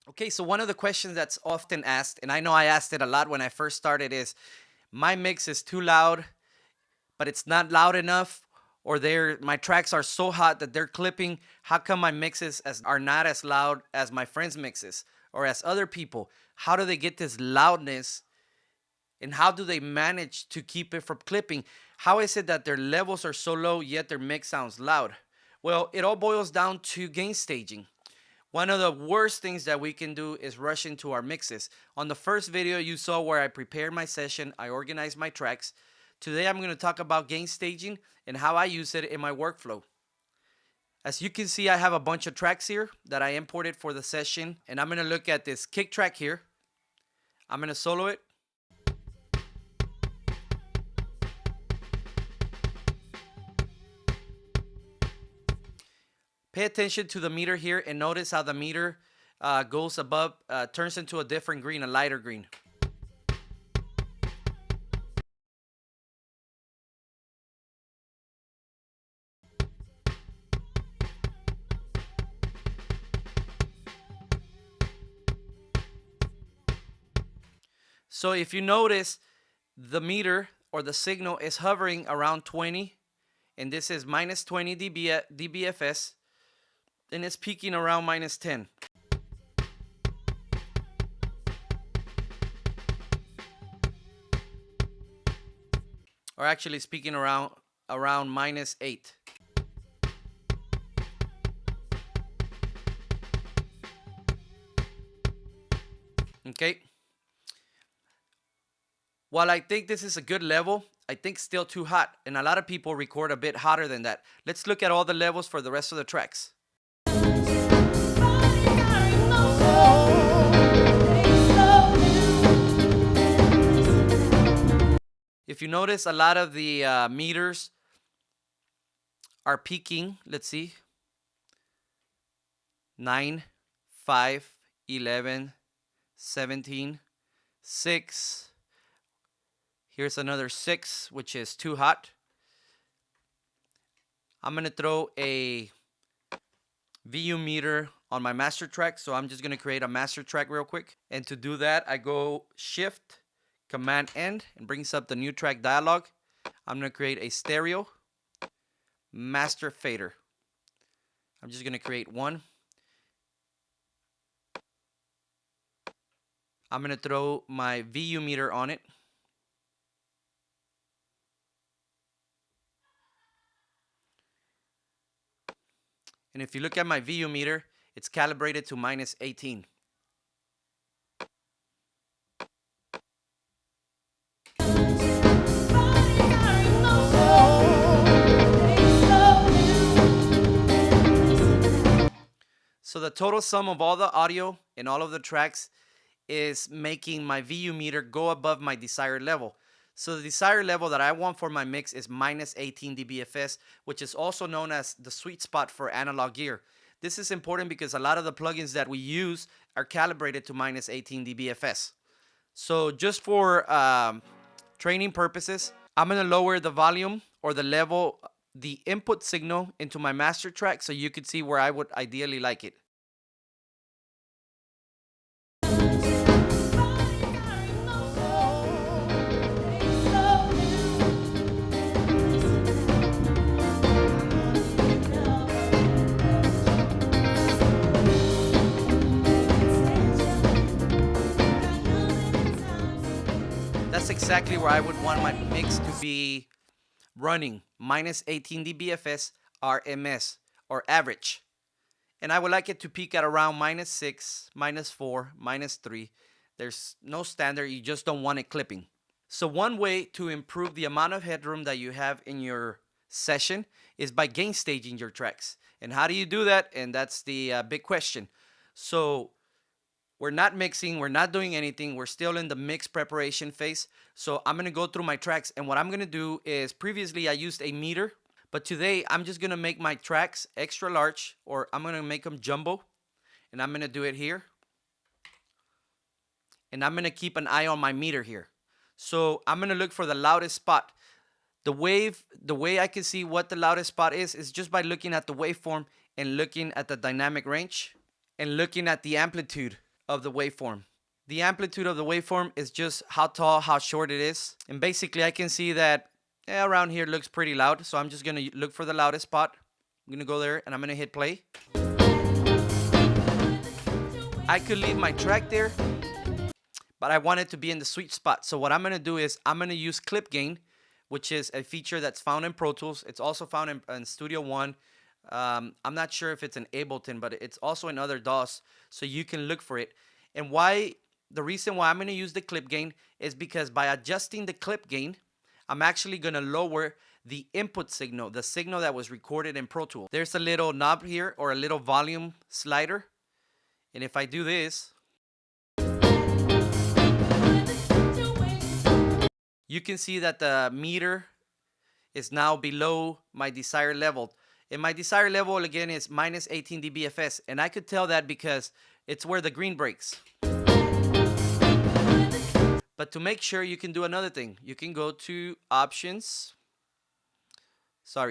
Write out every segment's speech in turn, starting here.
Okay, so one of the questions that's often asked, and I know I asked it a lot when I first started, is my mix is too loud, but it's not loud enough, or my tracks are so hot that they're clipping. How come my mixes are not as loud as my friends' mixes or as other people? How do they get this loudness, and how do they manage to keep it from clipping? How is it that their levels are so low yet their mix sounds loud? Well, it all boils down to gain staging. One of the worst things that we can do is rush into our mixes. On the first video you saw where I prepared my session, I organized my tracks. Today I'm going to talk about gain staging and how I use it in my workflow. As you can see, I have a bunch of tracks here that I imported for the session, and I'm going to look at this kick track here. I'm going to solo it. Pay attention to the meter here and notice how the meter goes above, turns into a different green, a lighter green. So if you notice, the meter or the signal is hovering around 20, and this is minus 20 dBFS, and it's peaking around minus 10, or actually speaking around minus 8. Okay. While I think this is a good level, I think still too hot, and a lot of people record a bit hotter than that. Let's look at all the levels for the rest of the tracks. If you notice, a lot of the meters are peaking. Let's see. 9, 5, 11, 17, 6. Here's another 6, which is too hot. I'm going to throw a VU meter on my master track, so I'm just going to create a master track real quick. And to do that, I go Shift, Command End, and brings up the new track dialog. I'm going to create a stereo master fader. I'm just going to create one. I'm going to throw my VU meter on it. And if you look at my VU meter, it's calibrated to minus 18. So the total sum of all the audio and all of the tracks is making my VU meter go above my desired level. So the desired level that I want for my mix is minus 18 dBFS, which is also known as the sweet spot for analog gear. This is important because a lot of the plugins that we use are calibrated to minus 18 dBFS. So just for training purposes, I'm going to lower the volume or the level, the input signal into my master track so you could see where I would ideally like it. That's exactly where I would want my mix to be running, minus 18 dBFS RMS, or average. And I would like it to peak at around minus 6, minus 4, minus 3. There's no standard, you just don't want it clipping. So one way to improve the amount of headroom that you have in your session is by gain staging your tracks. And how do you do that? And that's the big question. So we're not mixing, we're not doing anything, we're still in the mix preparation phase. So I'm gonna go through my tracks, and what I'm gonna do is, previously I used a meter, but today I'm just gonna make my tracks extra large, or I'm gonna make them jumbo, and I'm gonna do it here. And I'm gonna keep an eye on my meter here. So I'm gonna look for the loudest spot. The way I can see what the loudest spot is just by looking at the waveform and looking at the dynamic range and looking at the amplitude of the waveform. The amplitude of the waveform is just how tall, how short it is. And basically I can see that around here looks pretty loud. So I'm just going to look for the loudest spot. I'm going to go there and I'm going to hit play. I could leave my track there, but I want it to be in the sweet spot. So what I'm going to do is I'm going to use clip gain, which is a feature that's found in Pro Tools. It's also found in Studio One. I'm not sure if it's in Ableton, but it's also in other DAWs, so you can look for it. And the reason why I'm going to use the clip gain is because by adjusting the clip gain, I'm actually going to lower the input signal, the signal that was recorded in Pro Tools. There's a little knob here, or a little volume slider. And if I do this, you can see that the meter is now below my desired level. And my desired level, again, is minus 18 dBFS. And I could tell that because it's where the green breaks. But to make sure, you can do another thing. You can go to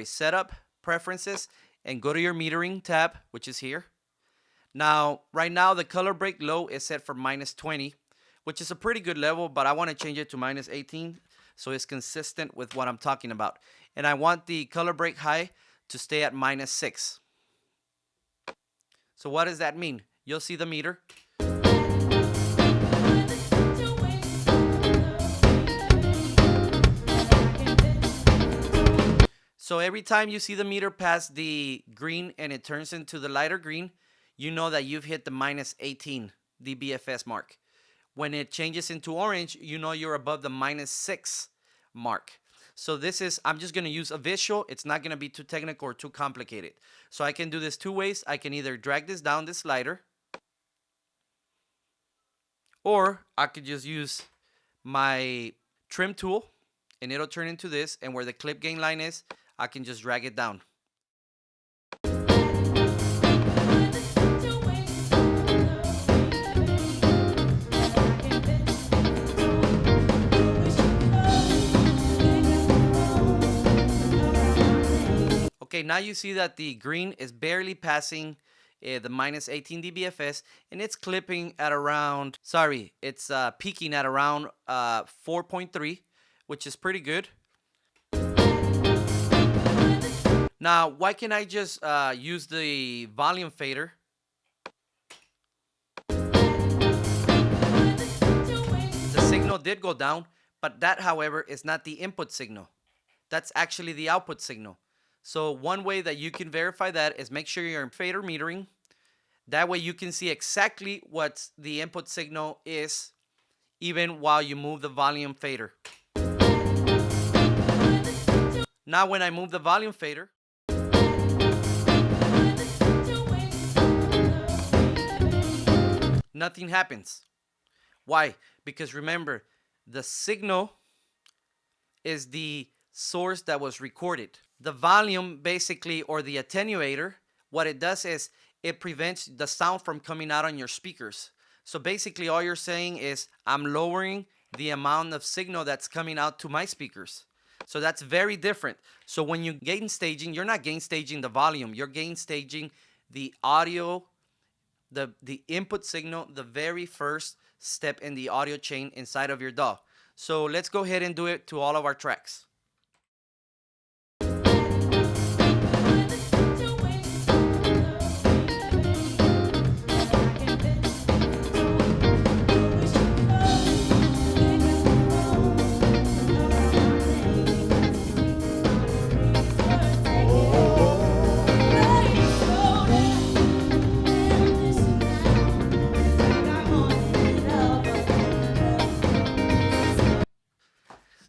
Setup, Preferences, and go to your metering tab, which is here. Now, right now, the color break low is set for minus 20, which is a pretty good level, but I want to change it to minus 18 so it's consistent with what I'm talking about. And I want the color break high to stay at minus 6. So what does that mean? You'll see the meter. So every time you see the meter pass the green and it turns into the lighter green, you know that you've hit the minus 18 dBFS mark. When it changes into orange, you know you're above the minus 6 mark. So I'm just going to use a visual. It's not going to be too technical or too complicated. So I can do this two ways. I can either drag this down this slider, or I could just use my trim tool and it'll turn into this. And where the clip gain line is, I can just drag it down. Okay, now you see that the green is barely passing the minus 18 dBFS, and it's clipping at around, it's peaking at around 4.3, which is pretty good. Now, why can't I just use the volume fader? The signal did go down, but that, however, is not the input signal. That's actually the output signal. So one way that you can verify that is make sure you're in fader metering. That way you can see exactly what the input signal is, even while you move the volume fader. Now when I move the volume fader, nothing happens. Why? Because remember, the signal is the source that was recorded. The volume, basically, or the attenuator, what it does is it prevents the sound from coming out on your speakers. So basically all you're saying is I'm lowering the amount of signal that's coming out to my speakers. So that's very different. So when you gain staging, you're not gain staging the volume, you're gain staging the audio, the input signal, the very first step in the audio chain inside of your DAW. So let's go ahead and do it to all of our tracks.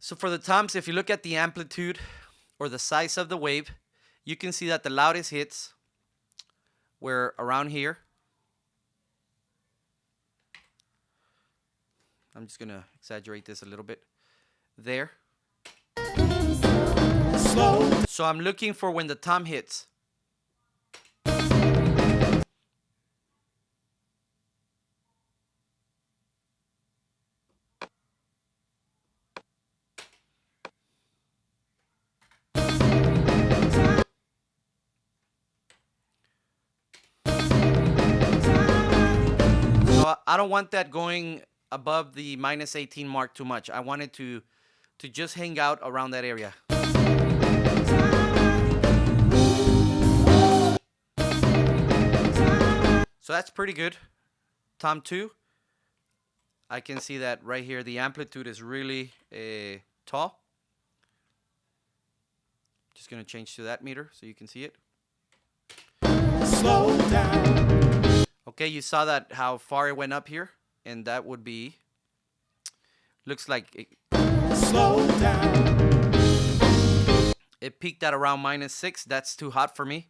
So for the toms, if you look at the amplitude or the size of the wave, you can see that the loudest hits were around here. I'm just going to exaggerate this a little bit. There. So I'm looking for when the tom hits. So So I don't want that going above the minus 18 mark too much. I want it to just hang out around that area. So that's pretty good. Tom 2. I can see that right here. The amplitude is really tall. Just going to change to that meter so you can see it. Slow down. Okay, you saw that how far it went up here, and that would be, looks like it, slow down. It peaked at around minus 6. That's too hot for me.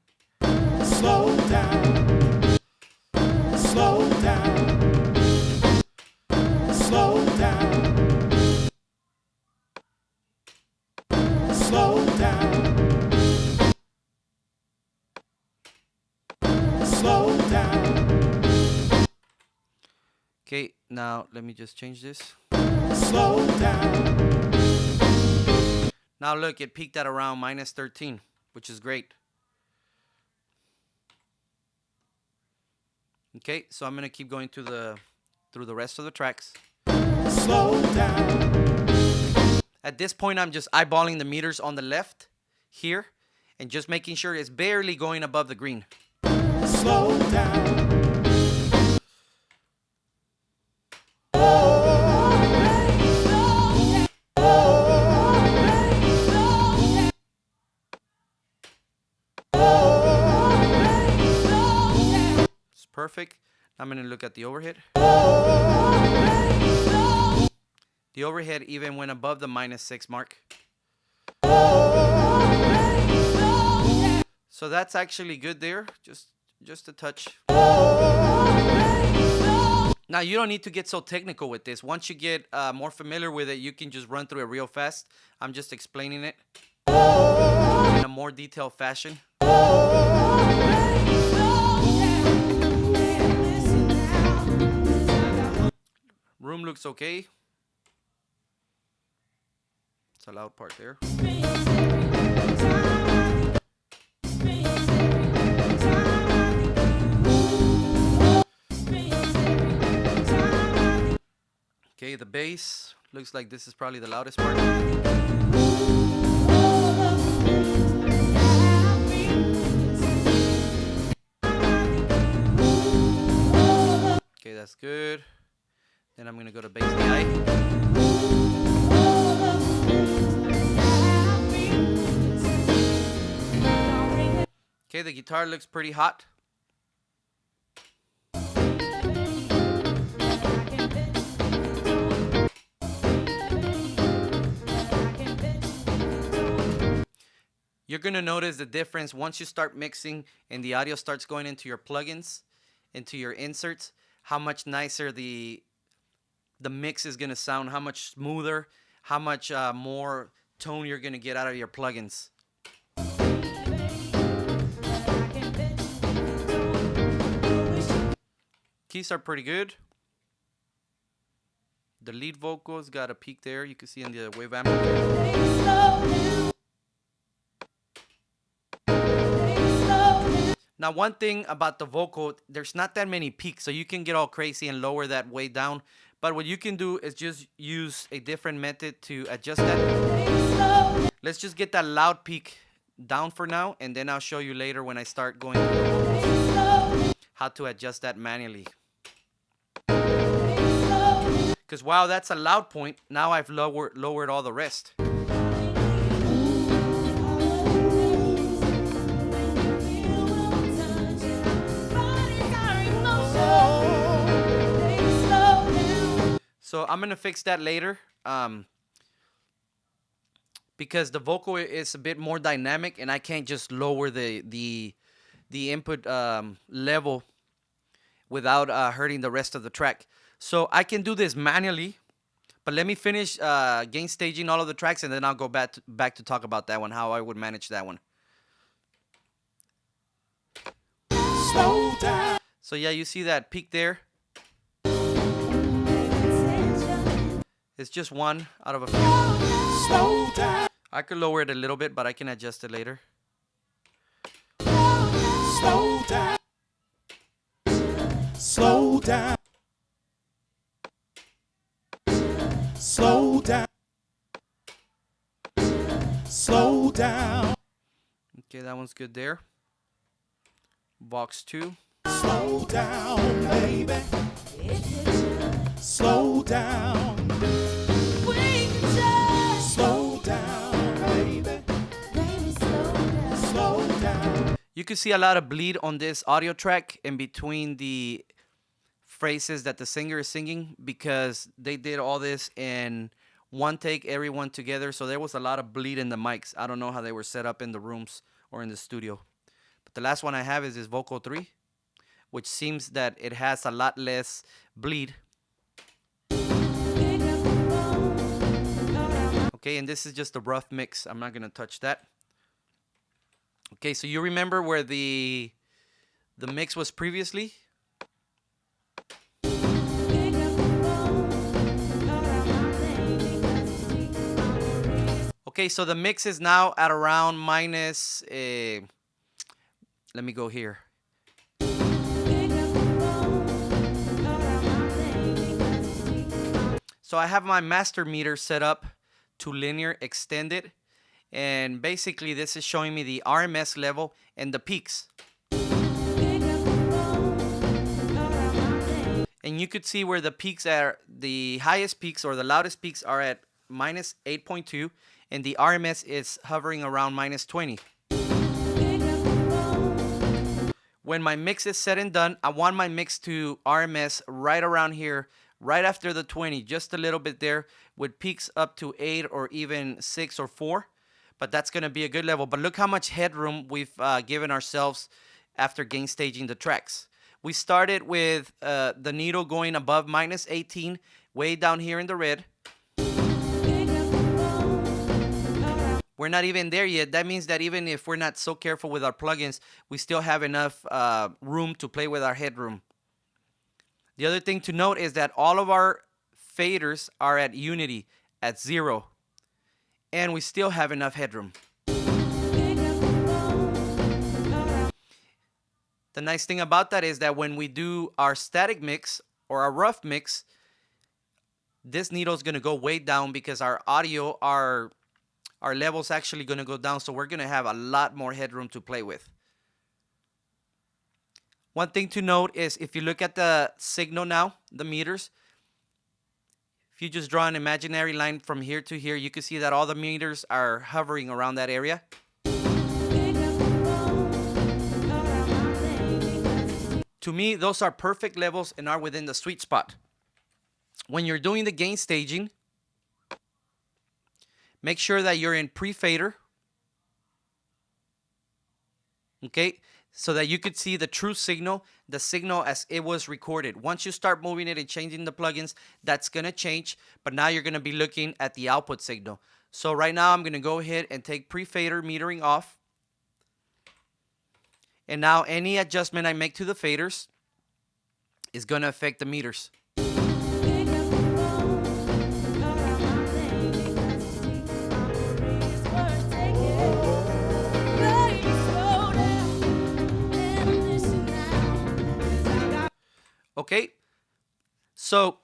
Slow down. Slow down. Slow down. Slow down. Slow down. Okay, now let me just change this. Slow down. Now look, it peaked at around minus 13, which is great. Okay, so I'm gonna keep going through the rest of the tracks. Slow down. At this point, I'm just eyeballing the meters on the left here and just making sure it's barely going above the green. Slow down. It's perfect. I'm going to look at the overhead. The overhead even went above the minus 6 mark. So that's actually good there. Just a touch. Now, you don't need to get so technical with this. Once you get more familiar with it, you can just run through it real fast. I'm just explaining it in a more detailed fashion. Room looks okay. It's a loud part there. Okay, the bass looks like this is probably the loudest part. Okay, that's good. Then I'm gonna go to bass DI. Okay, the guitar looks pretty hot. You're gonna notice the difference once you start mixing and the audio starts going into your plugins, into your inserts, how much nicer the mix is gonna sound, how much smoother, how much more tone you're gonna get out of your plugins. Keys are pretty good. The lead vocals got a peak there. You can see in the wave amplifier. Now, one thing about the vocal, there's not that many peaks, so you can get all crazy and lower that way down. But what you can do is just use a different method to adjust that. Let's just get that loud peak down for now, and then I'll show you later when I start going through the vocals how to adjust that manually. Because wow, that's a loud point. Now I've lowered all the rest. So I'm gonna fix that later, because the vocal is a bit more dynamic, and I can't just lower the input level without hurting the rest of the track. So I can do this manually, but let me finish gain staging all of the tracks, and then I'll go back to talk about that one, how I would manage that one. Slow down. So yeah, you see that peak there? It's just one out of a few. Slow down. I could lower it a little bit, but I can adjust it later. Slow down. Slow down. Slow down. Slow down. Okay, that one's good there. Box 2. Slow down, baby. Slow down. Slow down, baby. Slow down. You can see a lot of bleed on this audio track in between the phrases that the singer is singing because they did all this in one take, everyone together. So there was a lot of bleed in the mics. I don't know how they were set up in the rooms or in the studio. But the last one I have is this vocal 3, which seems that it has a lot less bleed. Okay, and this is just a rough mix. I'm not going to touch that. Okay, so you remember where the mix was previously? Okay, so the mix is now at around minus, let me go here. So I have my master meter set up to linear extended, and basically this is showing me the RMS level and the peaks. And you could see where the peaks are, the highest peaks or the loudest peaks are at minus 8.2, and the RMS is hovering around minus 20. When my mix is said and done, I want my mix to RMS right around here, right after the 20, just a little bit there, with peaks up to 8 or even 6 or 4. But that's going to be a good level. But look how much headroom we've given ourselves after gain staging the tracks. We started with the needle going above minus 18, way down here in the red. We're not even there yet. That means that even if we're not so careful with our plugins, we still have enough room to play with our headroom. The other thing to note is that all of our faders are at unity, at 0. And we still have enough headroom. The nice thing about that is that when we do our static mix or our rough mix, this needle is going to go way down because our audio, our level's actually going to go down. So we're going to have a lot more headroom to play with. One thing to note is if you look at the signal now, the meters, if you just draw an imaginary line from here to here, you can see that all the meters are hovering around that area. To me, those are perfect levels and are within the sweet spot. When you're doing the gain staging, make sure that you're in pre-fader. Okay, so that you could see the true signal, the signal as it was recorded. Once you start moving it and changing the plugins, that's going to change. But now you're going to be looking at the output signal. So right now I'm going to go ahead and take pre-fader metering off. And now any adjustment I make to the faders is going to affect the meters. Okay, so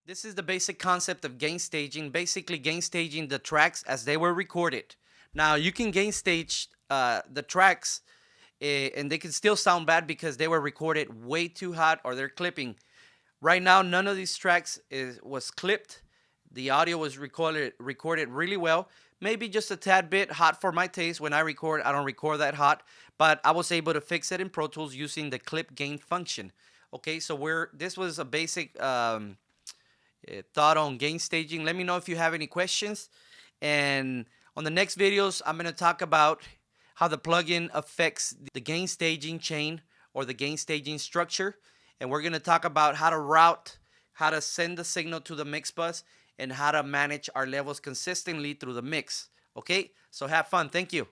this is the basic concept of gain staging. Basically, gain staging the tracks as they were recorded. Now, you can gain stage the tracks and they can still sound bad because they were recorded way too hot or they're clipping. Right now, none of these tracks was clipped. The audio was recorded really well. Maybe just a tad bit hot for my taste. When I record, I don't record that hot. But I was able to fix it in Pro Tools using the clip gain function. Okay, so this was a basic thought on gain staging. Let me know if you have any questions. And on the next videos, I'm going to talk about how the plugin affects the gain staging chain or the gain staging structure. And we're going to talk about how to route, how to send the signal to the mix bus, and how to manage our levels consistently through the mix. Okay, so have fun. Thank you.